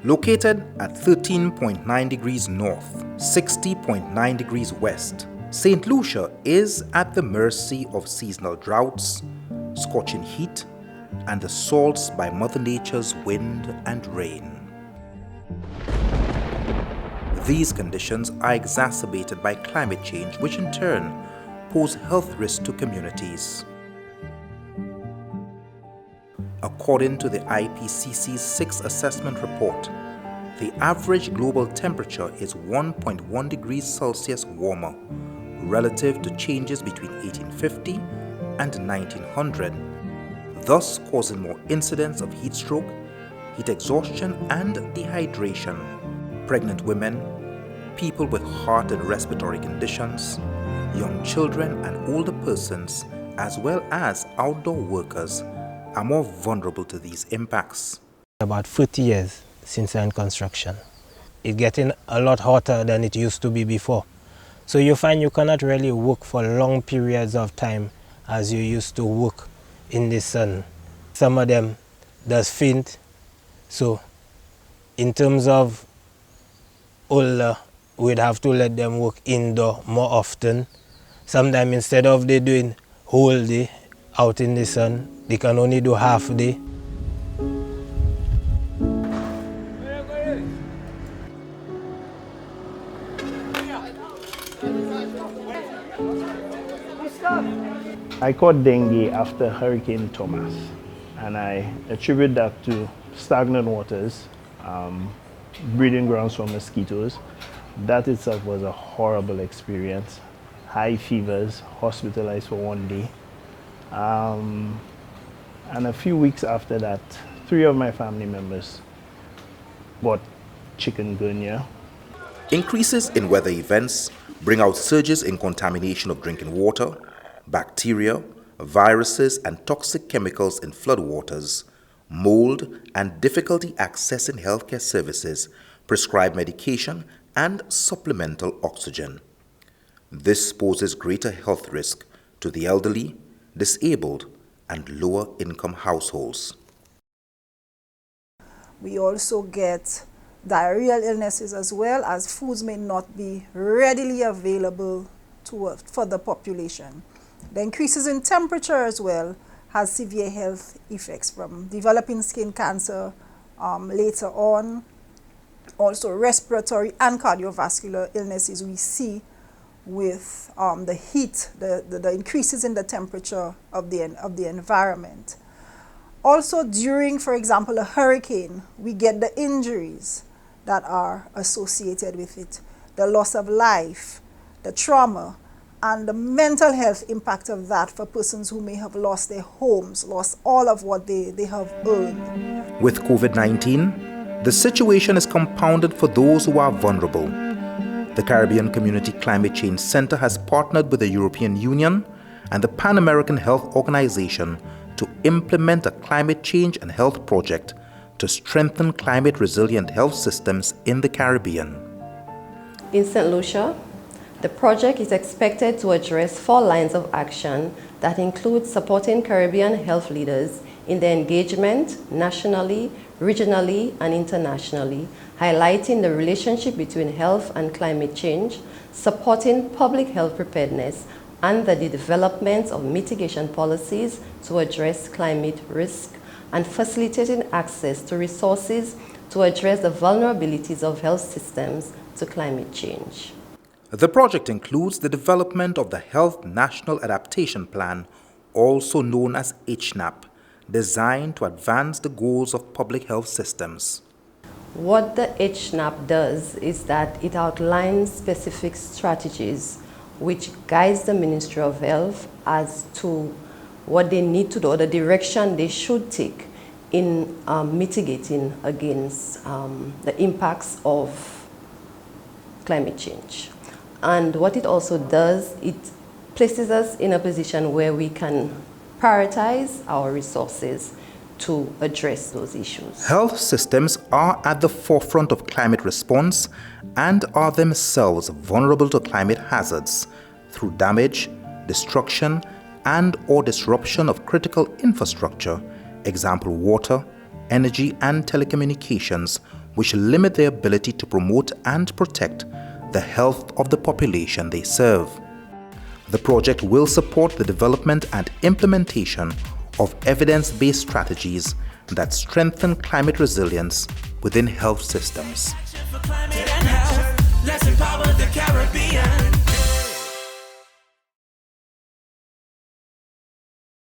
Located at 13.9 degrees north, 60.9 degrees west, Saint Lucia is at the mercy of seasonal droughts, scorching heat, and assaults by Mother Nature's wind and rain. These conditions are exacerbated by climate change, which in turn pose health risks to communities. According to the IPCC's 6th assessment report, the average global temperature is 1.1 degrees Celsius warmer relative to changes between 1850 and 1900, thus causing more incidents of heat stroke, heat exhaustion, and dehydration. Pregnant women, people with heart and respiratory conditions, young children and older persons, as well as outdoor workers, are more vulnerable to these impacts. About 40 years since I'm in construction. It's getting a lot hotter than it used to be before. So you find you cannot really work for long periods of time as you used to work in the sun. Some of them does faint. So in terms of older, we'd have to let them work indoor more often. Sometimes instead of they doing whole day out in the sun, they can only do half day. I caught dengue after Hurricane Thomas, and I attribute that to stagnant waters, breeding grounds for mosquitoes. That itself was a horrible experience. High fevers, hospitalized for 1 day. And a few weeks after that, 3 of my family members got chikungunya. Increases in weather events bring out surges in contamination of drinking water, bacteria, viruses, and toxic chemicals in floodwaters, mold, and difficulty accessing healthcare services, prescribed medication, and supplemental oxygen. This poses greater health risk to the elderly, disabled, and lower income households. We also get diarrheal illnesses as well, as foods may not be readily available for the population. The increases in temperature as well has severe health effects, from developing skin cancer later on. Also respiratory and cardiovascular illnesses we see with the heat, the increases in the temperature of the environment. Also during, for example, a hurricane, we get the injuries that are associated with it, the loss of life, the trauma, and the mental health impact of that for persons who may have lost their homes, lost all of what they have earned. With COVID-19, the situation is compounded for those who are vulnerable. The Caribbean Community Climate Change Center has partnered with the European Union and the Pan American Health Organization to implement a climate change and health project to strengthen climate-resilient health systems in the Caribbean. In Saint Lucia, the project is expected to address 4 lines of action that include supporting Caribbean health leaders in their engagement nationally, regionally, and internationally, highlighting the relationship between health and climate change, supporting public health preparedness, and the development of mitigation policies to address climate risk, and facilitating access to resources to address the vulnerabilities of health systems to climate change. The project includes the development of the Health National Adaptation Plan, also known as HNAP, designed to advance the goals of public health systems. What the HNAP does is that it outlines specific strategies which guides the Ministry of Health as to what they need to do, or the direction they should take in mitigating against the impacts of climate change. And what it also does, it places us in a position where we can prioritize our resources to address those issues. Health systems are at the forefront of climate response and are themselves vulnerable to climate hazards through damage, destruction, and/or disruption of critical infrastructure, example water, energy, and telecommunications, which limit their ability to promote and protect the health of the population they serve. The project will support the development and implementation of evidence-based strategies that strengthen climate resilience within health systems. For climate and health, let's empower the Caribbean.